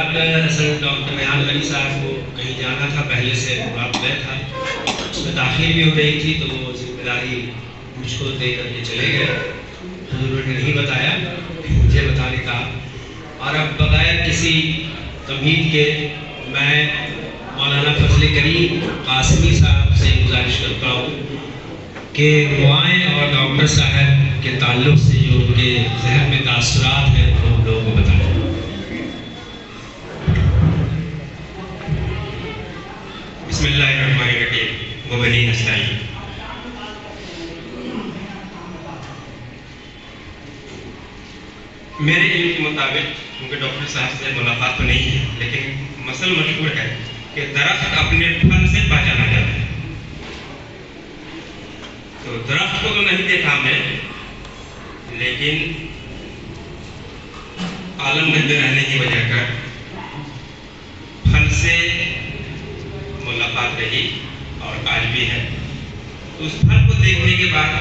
بعد اصل ڈاکٹر ریحان غنی صاحب کو کہیں جانا تھا، پہلے سے رات میں تھا، اس میں تاخیر بھی ہو رہی تھی، تو وہ ذمہ داری مجھ کو دے کر کے چلے گئے. حضور نے نہیں بتایا، مجھے بتانے کا. اور اب بغیر کسی تمہید کے میں مولانا فضل کریم قاسمی صاحب سے گزارش کرتا ہوں کہ وہ آئیں اور ڈاکٹر صاحب کے تعلق سے جو ان کے ذہن میں تاثرات ہیں وہ ہم لوگوں کو بتائیں. بسم اللہ الرحمن الرحیم وبہ نستعین. میرے علم کے مطابق کیونکہ ڈاکٹر صاحب سے ملاقات تو نہیں ہے، لیکن مثل مشہور ہے کہ درخت اپنے پھل سے پہچانا جاتا ہے. تو درخت کو تو نہیں دیکھا ہم نے، لیکن عالم گنج میں رہنے کی وجہ کر پھل سے ملاقات رہی اور آج بھی ہے. تو اس پھل کو دیکھنے کے بعد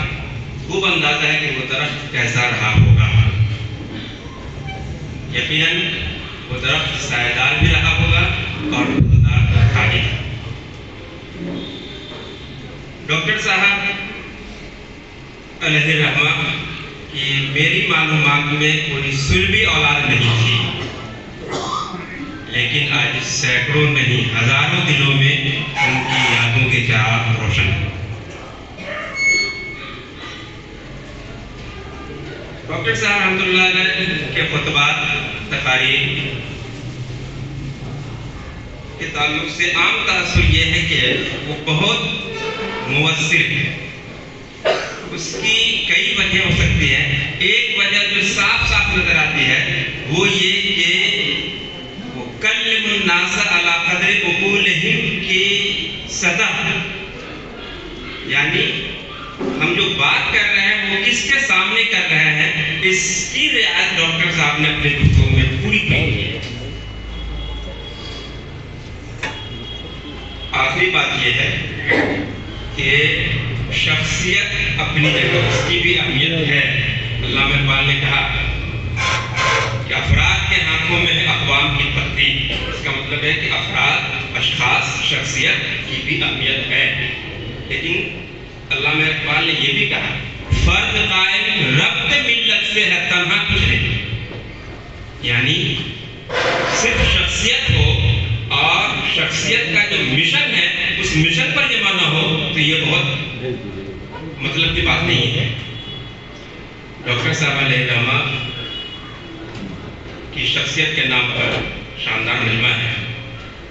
خوب اندازہ ہے کہ وہ درخت کیسا رہا ہوگا. یقیناً وہ درخت سایہ دار بھی رہا ہوگا اور پھلدار کھانے. ڈاکٹر صاحب علیہ رحمہ کی میری معلومات میں کوئی سلبی اولاد نہیں تھی، لیکن آج سینکڑوں نہیں ہزاروں دلوں میں ان کی یادوں کے چراغ روشن ہیں. ڈاکٹر صاحب رحمۃ اللہ علیہ کے خطبات، تقاریر کے تعلق سے عام تاثر یہ ہے کہ وہ بہت مؤثر ہے. اس کی کئی وجہ ہو سکتی ہیں. ایک وجہ جو صاف صاف نظر آتی ہے وہ یہ کہ وہ کلم الناس علی قدر عقولہم کی سطح، یعنی ہم جو بات کر رہے ہیں وہ کس کے سامنے کر رہے ہیں، اس کی رعایت ڈاکٹر صاحب نے اپنے گفتگو میں پوری کی ہے. آخری بات یہ ہے کہ شخصیت اپنی جگہ اس کی بھی اہمیت ہے. علامہ اقبال نے کہا کہ افراد کے ہاتھوں میں ہے اقوام کی تقدیر. اس کا مطلب ہے کہ افراد، اشخاص، شخصیت کی بھی اہمیت ہے. لیکن علامہ اقبال نے یہ بھی کہا فرد قائم ربط ملت سے ہے، تنہا کچھ نہیں. یعنی صرف شخصیت ہو اور شخصیت کا جو مشن ہے اس مشن پر جمع نہ ہو تو یہ بہت مطلب کی بات نہیں ہے. ڈاکٹر صاحب علیہ رحمہ کی شخصیت کے نام پر شاندار مجمع ہے،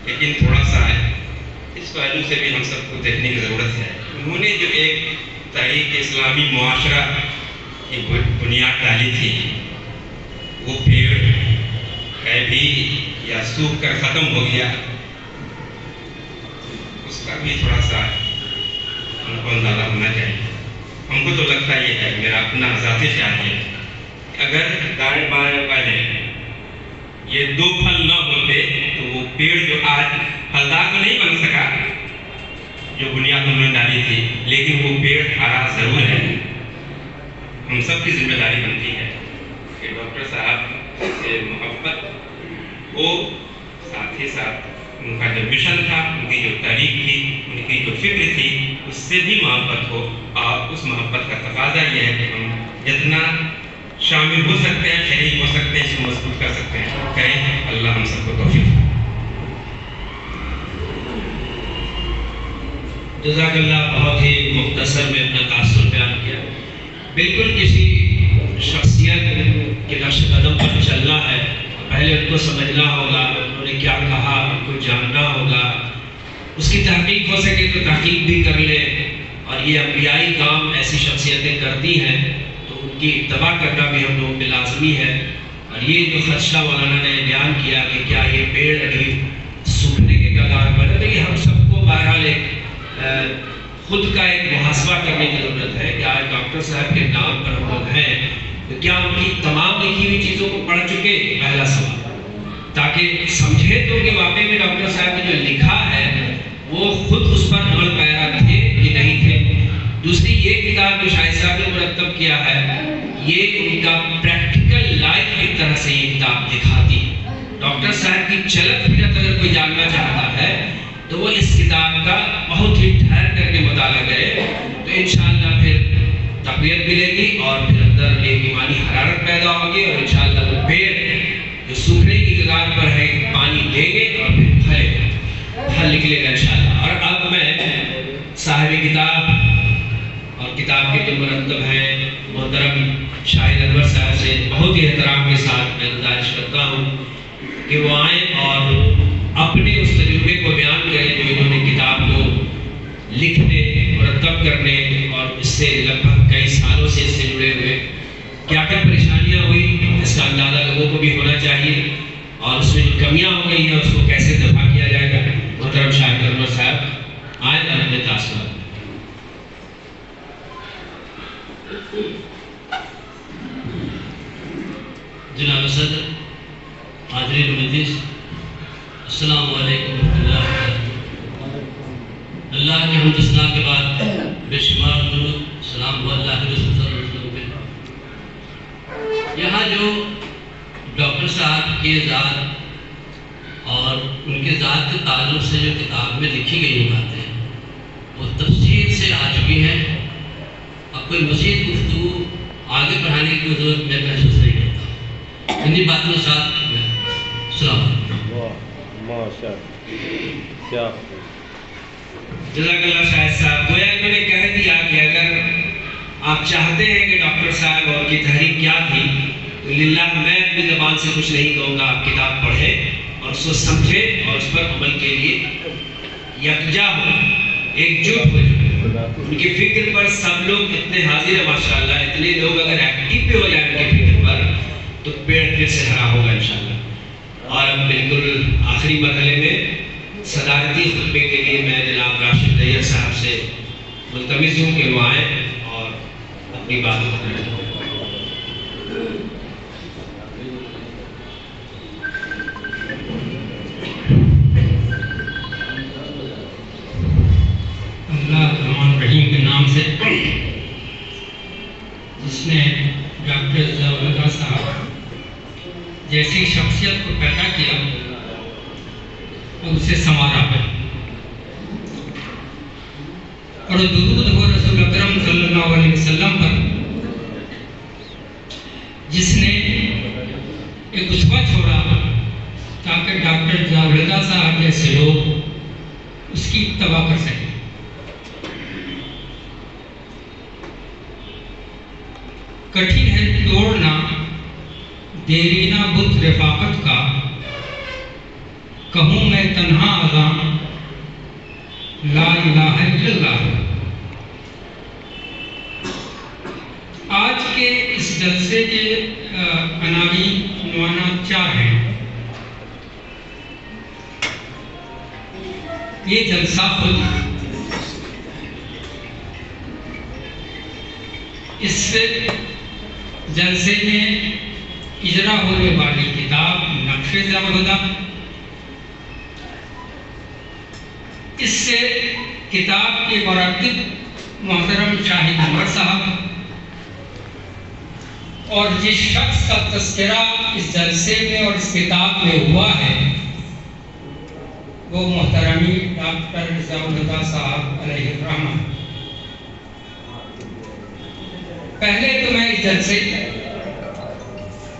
لیکن تھوڑا سا اس پہلو سے بھی ہم سب کو دیکھنے کی ضرورت ہے. انہوں نے جو ایک تحریک اسلامی معاشرہ کی بنیاد ڈالی تھی، وہ پیڑ ہے بھی یا سوکھ کر ختم ہو گیا، اس کا بھی تھوڑا سا ہم کو اندازہ ہونا چاہیے. ہم کو تو لگتا یہ ہے، میرا اپنا ذاتی خیال ہے کہ اگر دائیں بائیں والے یہ دو پھل نہ ہوتے تو وہ پیڑ جو آج پھلدار تو نہیں بن سکا جو بنیاد انہوں نے ڈالی تھی، لیکن وہ پیڑ ہرا ضرور ہے. ہم سب کی ذمہ داری بنتی ہے کہ ڈاکٹر صاحب سے محبت ہو، ساتھ ہی ساتھ ان کا جو مشن تھا، ان کی جو تحریک تھی، ان کی جو فکر تھی، اس سے بھی محبت ہو. اور اس محبت کا تقاضا یہ ہے کہ ہم جتنا شامل ہو سکتے ہیں، شریک ہو سکتے ہیں، اس کو مضبوط کر سکتے ہیں. کہیں اللہ ہم سب کو توفیق. جزاک اللہ. بہت ہی مختصر میں اپنا تاثر بیان کیا. بالکل کسی شخصیت کے نقش قدم پر چلنا ہے، پہلے ان کو سمجھنا ہوگا، انہوں نے کیا کہا ان کو جاننا ہوگا. اس کی تحقیق ہو سکے تو تحقیق بھی کر لے. اور یہ انبیائی کام ایسی شخصیتیں کرتی ہیں تو ان کی اتباع کرنا بھی ہم لوگوں پہ لازمی ہے. اور یہ جو خدشہ مولانا نے بیان کیا کہ کیا یہ پیڑ ابھی سوکھنے کے کگار پر ہے، تو یہ ہم سب کو بہرحال خود کا ایک محاسبہ کرنے کی ضرورت ہے کہ آج ڈاکٹر صاحب کے نام پر ہم لوگ ہیں تو کیا ان کی تمام لکھی ہوئی چیزوں کو پڑھ چکے؟ پہلا سوال، تاکہ سمجھے تو کہ واقعی میں ڈاکٹر صاحب نے جو لکھا ہے وہ خود اس پر عمل پیرا تھے کہ نہیں تھے. دوسری یہ کتاب جو شاہد صاحب نے مرتب کیا ہے، یہ ان کا پریکٹیکل لائف کی طرح سے یہ کتاب دکھاتی ہے. ڈاکٹر صاحب کی چلت پھرت اگر کوئی جاننا چاہتا ہے تو وہ اس کتاب کا بہت ہی ٹھہر کر کے مطالعہ کرے، تو انشاءاللہ پھر تقویت ملے گی اور پھر اندر ایک ایمانی حرارت پیدا ہوگی، اور انشاءاللہ وہ پیڑ جو سوکھنے کی کگار پر ہے پانی دے گے اور پھر پھل نکلے گا انشاءاللہ۔ اور اب میں صاحب کتاب اور کتاب کے جو مرتب ہیں محترم شاہد انور صاحب سے بہت ہی احترام کے ساتھ میں گزارش کرتا ہوں کہ وہ آئیں اور اپنے اس تجربے کو بیان کریں جو انہوں نے کتاب کو لکھنے، مرتب کرنے اور اس سے لگ بھگ کئی سالوں سے اس سے جڑے ہوئے کیا کیا پریشانیاں ہوئی، اس کا اندازہ لوگوں کو بھی ہونا چاہیے، اور اس میں جو کمیاں ہو گئی ہیں اس کو کیسے دفع کیا جائے گا۔ محترم شاہد انور صاحب آئیں اور اپنے تاثرات۔ جناب صدر، حاضرین مجلس، السلام علیکم ورحمۃ اللہ وبرکاتہ۔ اللہ کے حمد و ثنا کے بعد بے شمار درود سلام ہو اللہ کے رسول صلی اللہ علیہ وسلم پہ۔ یہاں جو ڈاکٹر صاحب کے ذات اور ان کے ذات کے تعلق سے جو کتاب میں لکھی گئی باتیں وہ تفصیل سے آ چکی ہیں، اب کوئی مزید گفتگو آگے بڑھانے کی ضرورت میں محسوس نہیں کرتا۔ انہی باتوں کے ساتھ السلام علیکم۔ جزاک اللہ شاہد صاحب، گویا انہوں نے کہہ دیا کہ اگر آپ چاہتے ہیں کہ ڈاکٹر صاحب اور کی تحریک کیا تھی تو للہ میں اپنی زبان سے کچھ نہیں کہوں گا، آپ کتاب پڑھیں اور اس کو سمجھیں اور اس پر عمل کے لیے یکجا ہو، ایک جٹ ہو جائے۔ ان کی فکر پر سب لوگ اتنے حاضر ہیں ماشاءاللہ، اتنے لوگ اگر ایکٹیو پہ ہو جائیں ان کی فکر پر تو پیڑ پھر سے ہرا ہوگا انشاءاللہ۔ اور اب بالکل آخری مرحلے میں صدارتی خطبے کے لیے میں جناب راشد طیب صاحب سے ملتمس ہوں کہ وہ آئیں اور اپنی بات کریں۔ اللہ الرحمن الرحیم کے نام سے، جس نے ڈاکٹر ضیاء اللہ صاحب جیسی شخصیت کو پیدا کیا اور اسے سنوارا ہے، اور درود ہو رسول اکرم صلی اللہ علیہ وسلم پر جس نے ایک اسوہ چھوڑا تاکہ ڈاکٹر ضیاء اللہ صاحب جیسے لوگ اس کی اتباع کر سکیں۔ کٹھن ہے توڑنا دیرینہ بت رفاقت کا، کہوں میں تنہا اذاں لا الہ الا اللہ۔ آج کے اس جلسے کے عنوانات 4 ہیں۔ یہ جلسہ خود اس جلسے میں اجرا ہونے والی کتاب نقش ضیاء الہدیٰ، اس سے کتاب کے مرتب محترم شاہد انور صاحب اور جس شخص کا تذکرہ اس جلسے میں اور اس کتاب میں ہوا ہے وہ محترمی ڈاکٹر ضیاء الہدیٰ صاحب علیہ الرحمہ۔ پہلے تو میں اس جلسے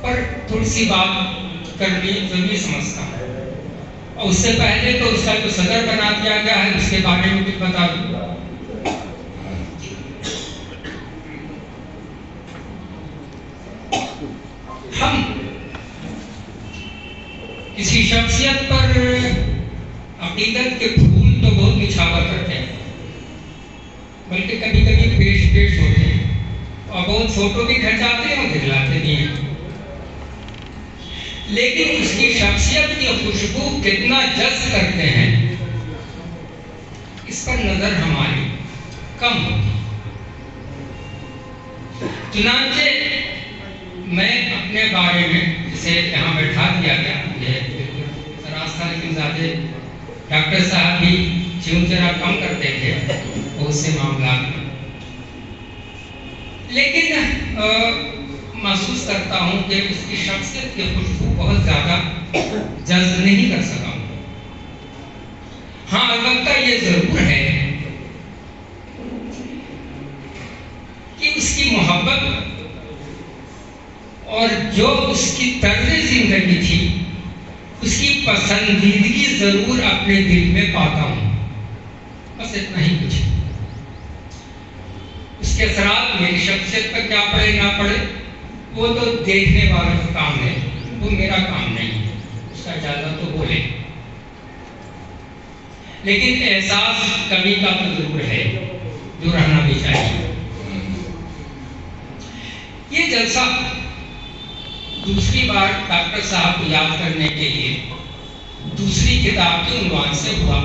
پر تھوڑی سی بات کرنی ضروری سمجھتا ہوں، اور اس سے پہلے تو اس کا جو صدر بنا دیا گیا ہے اس کے بارے میں بھی بتا دوں۔ ہم کسی شخصیت پر عقیدت کے پھول تو بہت نچھاور کرتے ہیں، بلکہ کبھی کبھی پیش ہوتے ہیں اور بہت فوٹو بھی کھنچاتے ہیں اور دکھلاتے بھی ہیں، لیکن اس کی شخصیت کی خوشبو کتنا جذب کرتے ہیں اس پر نظر ہماری کم ہوتی۔ چنانچہ میں اپنے بارے میں جسے یہاں بیٹھا دیا گیا، یہ راستہ لیکن زیادہ ڈاکٹر صاحب بھی چون چرا کم کرتے تھے بہت سے معاملات میں، لیکن محسوس کرتا ہوں کہ اس کی شخصیت کی خوشبو بہت زیادہ جذب نہیں کر سکا ہوں۔ ہاں البتہ یہ ضرور ہے کہ اس کی محبت اور جو اس کی طرز زندگی تھی اس کی پسندیدگی ضرور اپنے دل میں پاتا ہوں، بس اتنا ہی کچھ۔ اس کے اثرات میری شخصیت پر کیا پڑے نہ پڑے وہ تو دیکھنے والوں کا کام ہے، وہ میرا کام نہیں ہے، اس کا اجازہ تو بولے، لیکن احساس کمی کا تو ضرور ہے جو رہنا بھی چاہیے۔ یہ جلسہ دوسری بار ڈاکٹر صاحب کو یاد کرنے کے لیے دوسری کتاب کے عنوان سے ہوا۔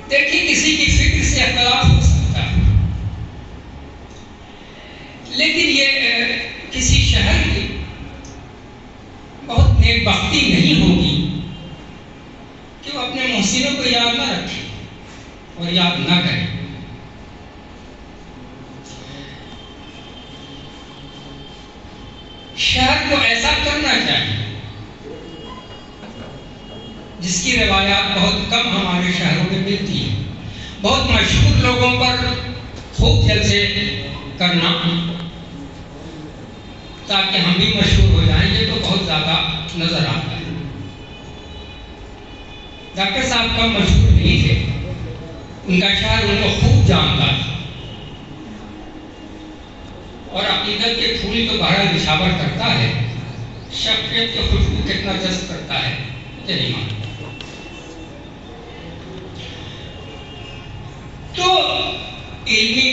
دیکھیں کسی کی فکر سے اختلاف ہو سکتا ہے، لیکن یہ کسی شہر کی بہت نیک بختی نہیں ہوگی کہ وہ اپنے محسنوں کو یاد نہ رکھے اور یاد نہ کرے۔ شہر کو ایسا کرنا چاہیے جس کی روایات بہت کم ہمارے شہروں میں ملتی ہیں، بہت مشہور لوگوں پر خوب جلسے کرنا تاکہ ہم بھی مشہور ہو جائیں، یہ تو بہت زیادہ نظر آتا ہے۔ ڈاکٹر صاحب کا مشہور نہیں تھے، ان کا شہر ان کو خوب جانتا تھا اور عقیدت کے پھول کو بہرحال نچھاور کرتا ہے، شخصیت کی خوشبو کتنا جذب کرتا ہے مجھے نہیں معلوم۔ تو علمی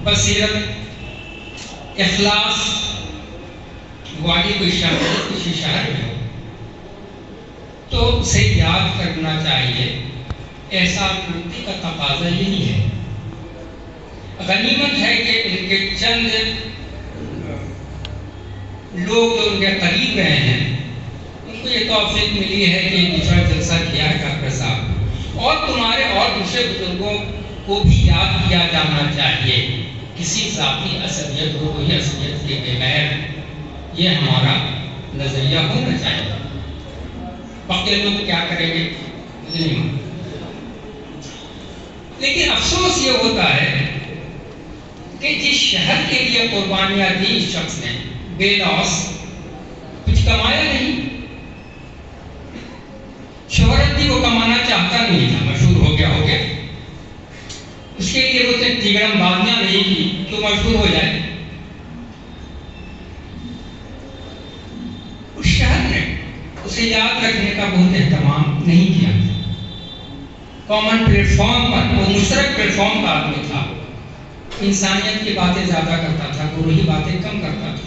بصیرت اخلاص والی کوئی شخصیت کسی شہر میں ہو تو اسے یاد کرنا چاہیے، ایسا کرتی کا تقاضا یہی ہے۔ غنیمت ہے کہ ان کے چند لوگ جو ان کے قریب رہے ہیں ان کو یہ توفیق ملی ہے کہ دوسرا جلسہ کیا ہے ڈاکٹر صاحب، اور تمہارے اور دوسرے بزرگوں کو بھی یاد کیا جانا چاہیے، کسی ذاتی عصبیت کو کوئی عصبیت کے بغیر، یہ ہمارا نظریہ ہونا چاہیے۔ باقی لوگ کیا کریں گے مجھے نہیں معلوم، لیکن افسوس یہ ہوتا ہے کہ جس شہر کے لیے قربانیاں دی اس شخص نے بے لوث کچھ کمایا نہیں، شہرت بھی وہ کمانا چاہتا نہیں تھا، مشہور ہو گیا، اس کے لیے وہ تیگڑم بازیاں نہیں کی تو مشہور ہو جائے۔ اس شہر نے اسے یاد رکھنے کا بہت اہتمام نہیں کیا، کامن پلیٹ فارم پر وہ مشترک پلیٹ فارم کا آدمی تھا، انسانیت کی باتیں زیادہ کرتا تھا، گروہی باتیں کم کرتا تھا۔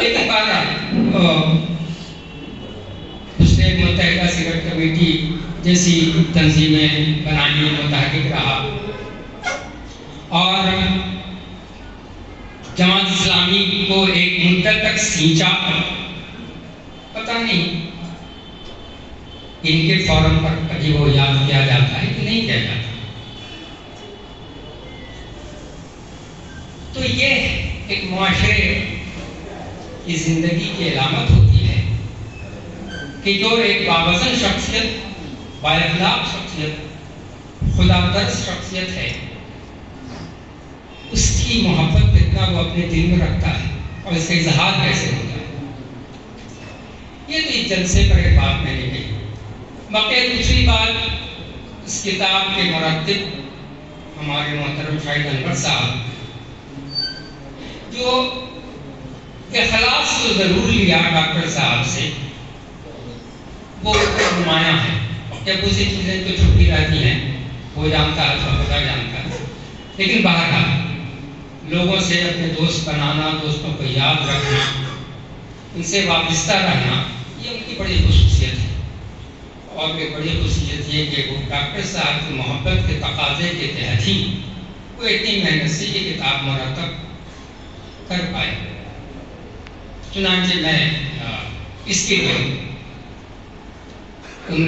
لیکن بہرحال اس نے متحدہ سگریٹ کمیٹی جیسی تنظیمیں بنانے میں متحرک رہا اور جماعت اسلامی کو ایک مدت تک سینچا، پتہ نہیں ان کے فورم پر کبھی وہ یاد کیا جاتا ہے کہ نہیں کیا جاتا۔ تو یہ ایک معاشرے کی زندگی کی علامت ہوتی ہے کہ جو ایک باوزن شخصیت، با اخلاق شخصیت، خدا ترس شخصیت ہے، اس کی محبت کتنا وہ اپنے دل میں رکھتا ہے اور اس کا اظہار کیسے ہوتا ہے۔ یہ تو اس جلسے پر ایک بات میں نے کہی۔ باقی دوسری بات، اس کتاب کے مرتب ہمارے محترم شاہد انور صاحب جو اخلاص تو ضرور لیا ڈاکٹر صاحب سے، وہ نمایاں ہے، جب اسی چیزیں تو چھوٹی رہتی ہیں، وہ جانتا ہے تو خدا جانتا ہے، لیکن بہرحال لوگوں سے اپنے دوست بنانا، دوستوں کو یاد رکھنا، ان سے وابستہ رہنا، یہ ان کی بڑی خصوصیت ہے۔ اور ایک بڑی خصوصیت یہ کہ وہ ڈاکٹر صاحب کی محبت کے تقاضے کے تحت ہی وہ اتنی محنت سے یہ کتاب مرتب کر پائے۔ چنانچہ میں اس کے لیے ان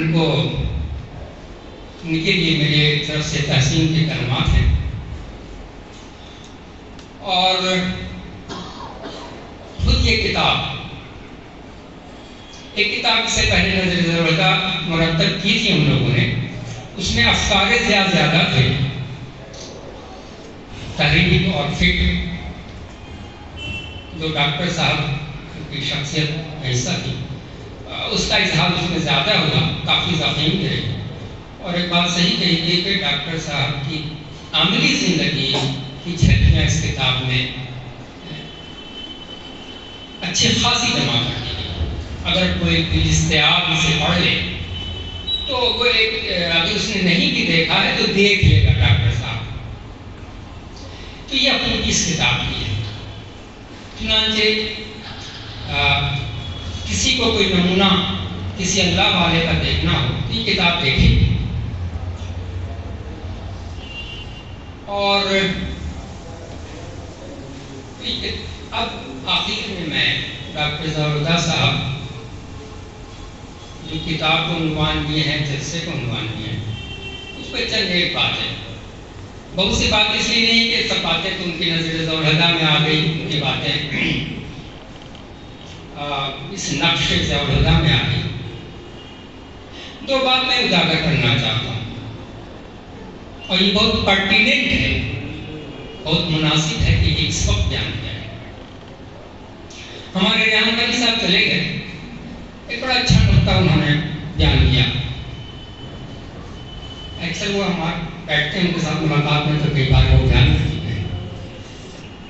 کے لیے میرے طرف سے تحسین کے کلمات ہیں۔ اور خود یہ کتاب، ایک کتاب سے پہلے نظر ضرورتہ مرتب کی تھی ہم لوگوں نے، اس میں افکار زیادہ تھے، تحریک اور فکر، جو ڈاکٹر صاحب کی شخصیت ایسا تھی اس کا اظہار اس میں زیادہ ہوا، کافی ضخیم تھے۔ اور ایک بات صحیح کہی گئی کہ ڈاکٹر صاحب کی عملی زندگی کی جھلکیاں اس کتاب میں اچھی خاصی جمع کر دی گئی۔ اگر کوئی دستیاب اسے پڑھ لے تو وہ ایک، اگر اس نے نہیں بھی دیکھا ہے تو دیکھ لے گا ڈاکٹر صاحب۔ تو یہ اپنی اس کتاب کی ہے۔ چنانچہ کسی کو کوئی نمونہ کسی اللہ والے کا دیکھنا ہو تو یہ کتاب دیکھیں۔ اور اب آخر میں ڈاکٹر ضیاءاللہ صاحب جو کتاب کو عنوان دیے ہیں، جلسے کو عنوان دیے ہیں، اس پہ چند ایک بات ہے۔ بہت سی بات اس لیے نہیں کہ سب باتیں تو ان کی نظر ضیاءاللہ میں آ گئی، ان کی باتیں اس نقش ضیاءاللہ میں آ گئی۔ دو بات میں اجاگر کرنا چاہتا ہوں، اور یہ بہت پرٹیننٹ ہے، بہت مناسب ہے کہ اس وقت بیان کیا ہے۔ ہمارے ریحان علی صاحب چلے گئے، ایک بڑا اچھا نقطہ انہوں نے بیان کیا۔ اکثر وہ ہمارے بیٹھتے ہیں ان کے ساتھ ملاقات میں تو کئی بار وہ بیان کر چکے ہیں۔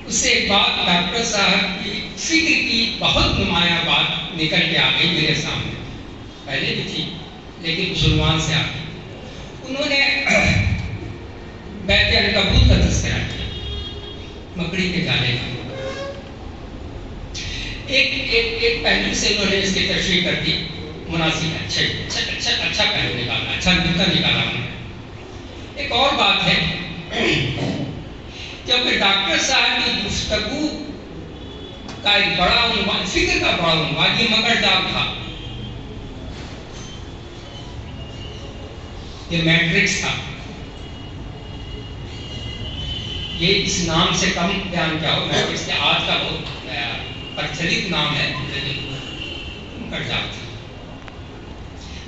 اس سے ایک بات ڈاکٹر صاحب کی فکر کی بہت نمایاں بات نکل کے آ گئی میرے سامنے، پہلے بھی تھی لیکن کچھ عنوان سے آ گئی۔ انہوں نے بیت عنکبوت کا تذکرہ کیا، مکڑی کے جالے کا۔ ایک پہلو سے انہوں نے اس کی تشریح کر دی، مناسب اچھا پہلو نکالا، اچھا نقطہ نکالا انہوں نے۔ ایک اور بات ہے، جب ڈاکٹر صاحب کی گفتگو کا ایک بڑا عنوان، فکر کا بڑا عنوان یہ مکڑ جال تھا، یہ میٹرکس تھا، یہ اس نام سے کم بیان کیا ہو، میٹرکس کے آج کا بہت پرچلت نام ہے، لیکن مکڑ جال تھا۔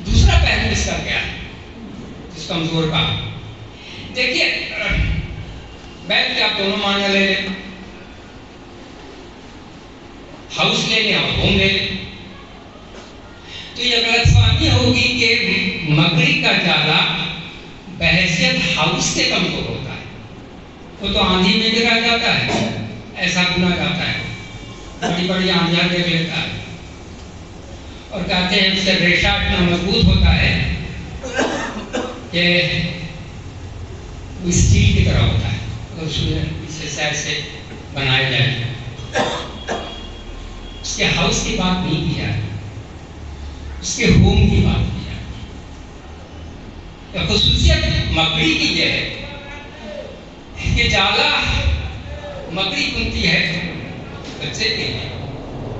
دوسرا پہلو اس کا کیا ہے جس کمزور کا؟ دیکھیے، بیت کے آپ دونوں معنی لے لیں، ہاؤس لے لیں اور ہوم لے لیں، تو یہ غلط فہمی ہوگی کہ مکڑی کا جالا بحیثیت ہاؤس کے کمزور ہوتا ہے، وہ تو آندھی میں گرا جاتا ہے، ایسا بنا جاتا ہے، بڑی بڑی آندھیاں دیکھ لیتا ہے، اور کہتے ہیں اس سے ریشہ اتنا مضبوط ہوتا ہے کہ وہ اسٹیل کی طرح ہوتا ہے، اگر اس میں اسے سیر سے بنایا جائے۔ اس کے ہاؤس کی بات نہیں کی جائے، اس کے ہوم کی بات کی جائے۔ خصوصیت مکڑی کی یہ ہے کہ جالا مکڑی بنتی ہے بچے کے لیے،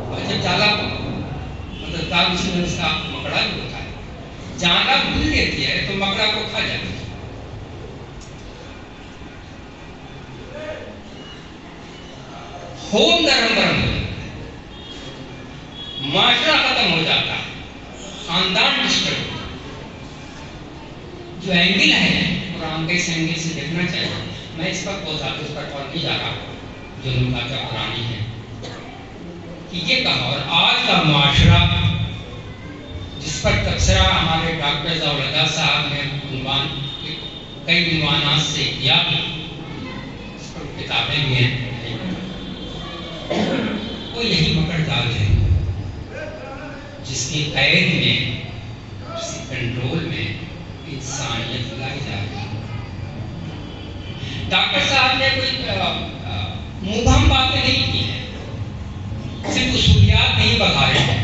اور جب جالا مطلب دال اس میں اس کا مکڑا بھی ہوتا ہے، جالا بھول لیتی ہے تو مکڑا کو کھا جاتی ہے۔ ہوم نرم گرم ہو جاتا ہے، معاشرہ ختم ہو جاتا ہے، خاندان ڈسٹرب ہوتا ہے۔ جو اینگل ہے قرآن کے اس اینگل سے دیکھنا چاہیے، میں اس پر بہت زیادہ اس پر اور نہیں جا رہا، جو نکات قرآنی ہے کہ یہ کہا، اور آج کا معاشرہ جس پر تبصرہ ہمارے ڈاکٹر ضیاءاللہ صاحب نے کئی عنوانات سے کیا، اس پر کتابیں بھی ہیں، وہ یہی مکڑ جال ہے جس کی قید میں، جس کی کنٹرول میں انسانیت لائی جا رہی ہے۔ ڈاکٹر صاحب نے کوئی مبہم باتیں نہیں کی ہیں، صرف اصولیات نہیں بتائے ہیں۔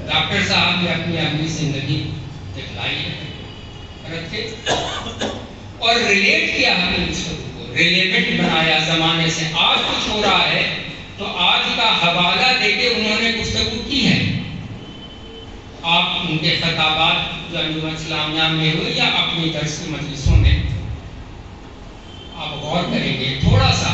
ڈاکٹر صاحب نے اپنی عملی زندگی دکھلائی ہے، رکھے اور ریلیٹ کیا ہمیں گفتگو کو، ریلیونٹ بنایا زمانے سے۔ آج کچھ ہو رہا ہے تو آج کا حوالہ دے کے انہوں نے گفتگو کی ہے۔ آپ ان کے خطابات جو انجمن اسلامیہ میں ہوئے یا اپنی درس کی مجلسوں میں آپ غور کریں گے تھوڑا سا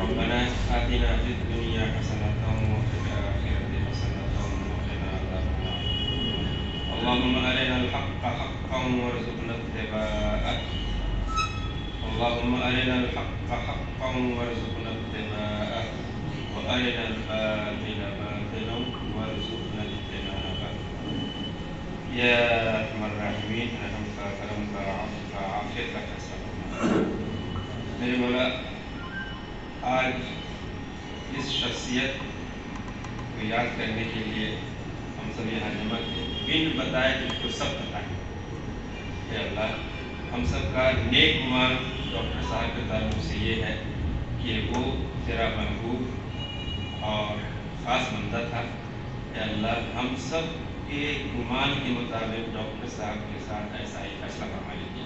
ربنا آتنا في الدنيا حسنة وفي الآخرة حسنة وقنا عذاب النار. اللهم أرنا الحق حقا وارزقنا اتباعه. اللهم أرنا الحق حقا وارزقنا اتباعه وأرنا الباطل باطلا وارزقنا اجتنابه. يا أرحم الراحمين رحم کا کرم کا عفو کا عافیت کا فیصلہ. میرے مولا، آج اس شخصیت کو یاد کرنے کے لیے ہم سب یہاں جمع تھے، بن بتائے تجھ کو سب بتائیں. اے اللہ، ہم سب کا نیک گمان ڈاکٹر صاحب کے تعلق سے یہ ہے کہ وہ تیرا محبوب اور خاص بندہ تھا. اے اللہ، ہم سب کے گمان کے مطابق ڈاکٹر صاحب کے ساتھ ایسا ہی فیصلہ فرما لیجیے.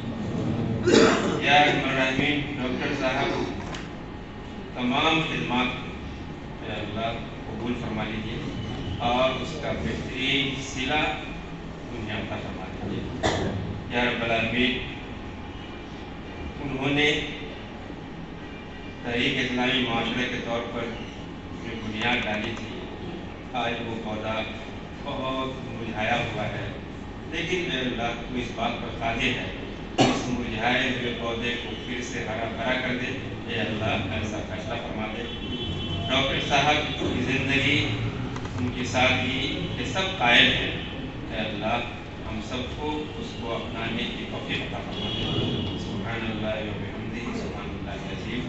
یا ارحم الراحمین، ڈاکٹر صاحب تمام خدمات اے اللہ قبول فرما لیجیے اور اس کا بہترین صلہ انہیں عطا فرما لیجیے. یا رب العالمین، انہوں نے تحریک اسلامی معاشرے کے طور پر جو بنیاد ڈالی تھی، آج وہ پودا بہت مرجھایا ہوا ہے. لیکن اے اللہ، تو اس بات پر قادر ہے، اس مرجھائے ہوئے پودے کو پھر سے ہرا بھرا کر دے. اے اللہ، ایسا فیصلہ فرما دے. ڈاکٹر صاحب کی زندگی، ان کی سادگی یہ سب قائل ہیں. اے اللہ، ہم سب کو اس کو اپنانے کی توفیق عطا فرما دے. سبحان اللہ و بحمدہ، سبحان اللہ العظیم.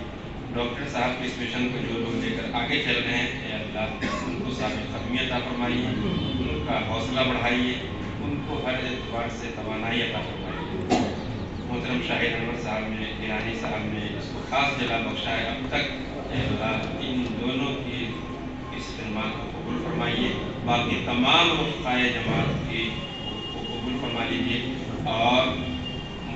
ڈاکٹر صاحب کے اس مشن کو جو لوگ لے کر آگے چل رہے ہیں، اے اللہ ان کو ثابت قدمی عطا فرمائیے، ان کا حوصلہ بڑھائیے، ان کو ہر اعتبار سے توانائی عطا فرمائیے. محترم شاہد انور صاحب نے، ایرانی صاحب نے اس کو خاص جگہ بخشا ہے اب تک. اے اللہ، ان دونوں کی اس خدمات کو قبول فرمائیے. باقی تمام رفقائے جماعت کی کو قبول فرما لیجیے اور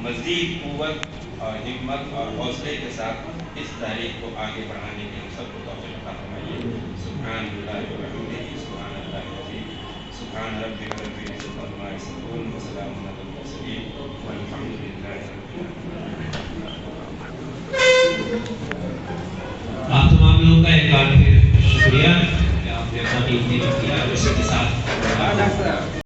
مزید قوت اور ہمت اور حوصلے کے ساتھ اس تحریک کو آگے بڑھانے کی ہم سب کو توفیق عطا فرمائیے. سبحان اللہ و بحمدہ، سبحان اللہ العظیم، سبحان ربک رب العزۃ عما یصفون وسلام علی المرسلین والحمد للہ رب العالمین. آپ تمام لوگوں کا ایک بار پھر شکریہ کہ آپ نے اپنا قیمتی وقت دیا. اسی کے ساتھ